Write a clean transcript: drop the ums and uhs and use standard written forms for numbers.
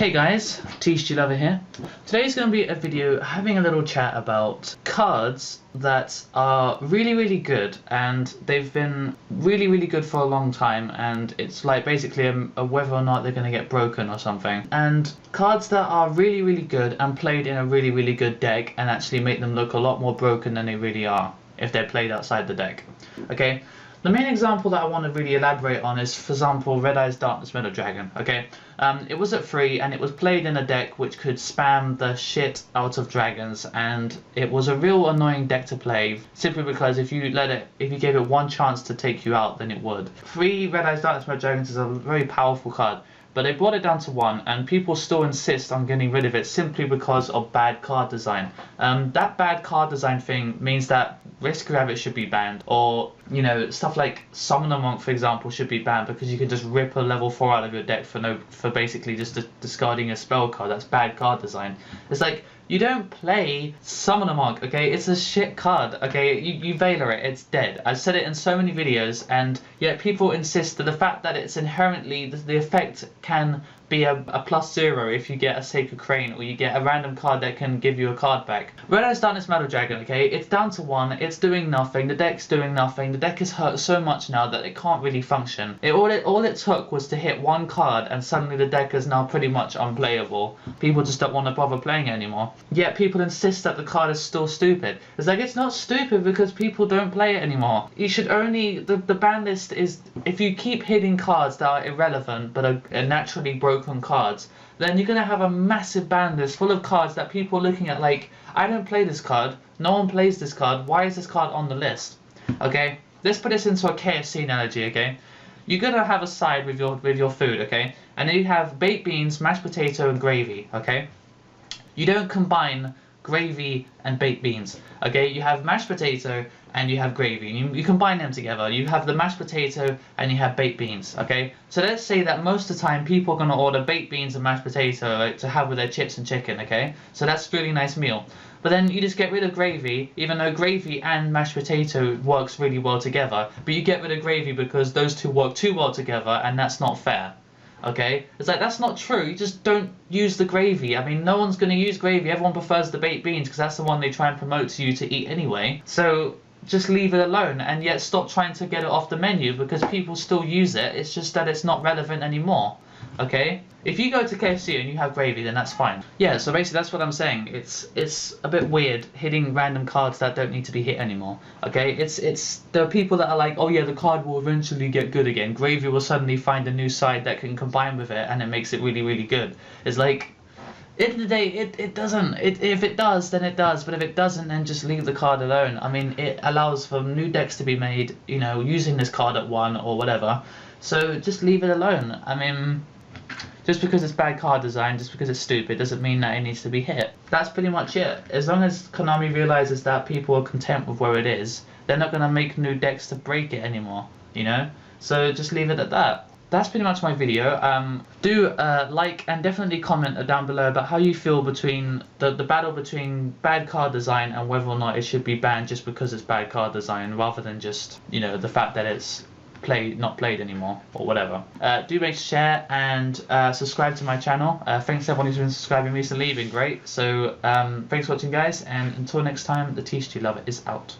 Hey guys, Thetcglover here. Today's going to be a video having a little chat about cards that are really good, and they've been really good for a long time, and it's like basically a whether or not they're going to get broken or something. And cards that are really good and played in a really good deck and actually make them look a lot more broken than they really are if they're played outside the deck. Okay? The main example that I want to really elaborate on is, for example, Red Eyes Darkness Meadow Dragon. Okay, it was at 3 and it was played in a deck which could spam the shit out of dragons, and it was a real annoying deck to play simply because if you gave it one chance to take you out, then it would. 3 Red Eyes Darkness Meadow Dragons is a very powerful card, but they brought it down to 1, and people still insist on getting rid of it simply because of bad card design. That bad card design thing means that Risk Rabbit should be banned, or stuff like Summoner Monk, for example, should be banned because you can just rip a level 4 out of your deck for basically just discarding a spell card. That's bad card design. It's like, you don't play Summoner Monk, okay? It's a shit card, okay? You Veiler it, it's dead. I've said it in so many videos, and yet people insist that the fact that it's inherently, the effect can be a +0 if you get a Sacred Crane, or you get a random card that can give you a card back. Red Eyes Darkness Meadow Dragon, okay? It's down to 1, it's doing nothing, the deck's doing nothing, the deck is hurt so much now that it can't really function. All it took was to hit one card, and suddenly the deck is now pretty much unplayable. People just don't want to bother playing it anymore. Yet people insist that the card is still stupid. It's like, it's not stupid because people don't play it anymore. You should only, the ban list is, if you keep hitting cards that are irrelevant but are naturally broken cards, then you're going to have a massive ban list full of cards that people are looking at like, I don't play this card, no one plays this card, why is this card on the list? Okay, let's put this into a KFC analogy, okay? You're going to have a side with your food, okay? And then you have baked beans, mashed potato and gravy, okay? You don't combine gravy and baked beans, okay? You have mashed potato and you have gravy. You combine them together. You have the mashed potato and you have baked beans, okay? So let's say that most of the time people are going to order baked beans and mashed potato to have with their chips and chicken, okay? So that's a really nice meal. But then you just get rid of gravy, even though gravy and mashed potato works really well together. But you get rid of gravy because those two work too well together, and that's not fair. Okay, it's like, that's not true. You just don't use the gravy. I mean, no one's going to use gravy. Everyone prefers the baked beans because that's the one they try and promote to you to eat anyway. So just leave it alone, and yet stop trying to get it off the menu because people still use it. It's just that it's not relevant anymore. Okay, if you go to KFC and you have gravy, then that's fine. Yeah, so basically that's what I'm saying. It's a bit weird hitting random cards that don't need to be hit anymore. Okay, there are people that are like, oh yeah, the card will eventually get good again. Gravy will suddenly find a new side that can combine with it, and it makes it really good. It's like, at the end of the day, it doesn't. If it does, then it does. But if it doesn't, then just leave the card alone. I mean, it allows for new decks to be made, using this card at 1 or whatever. So just leave it alone. I mean, just because it's bad card design, just because it's stupid, doesn't mean that it needs to be hit. That's pretty much it. As long as Konami realizes that people are content with where it is, they're not going to make new decks to break it anymore, So just leave it at that. That's pretty much my video. Do like and definitely comment down below about how you feel between the battle between bad card design and whether or not it should be banned just because it's bad card design, rather than just, the fact that it's not played anymore or whatever. Do make sure share and subscribe to my channel. Thanks to everyone who's been subscribing recently, you've been great. So thanks for watching, guys, and until next time, the Thetcglover is out.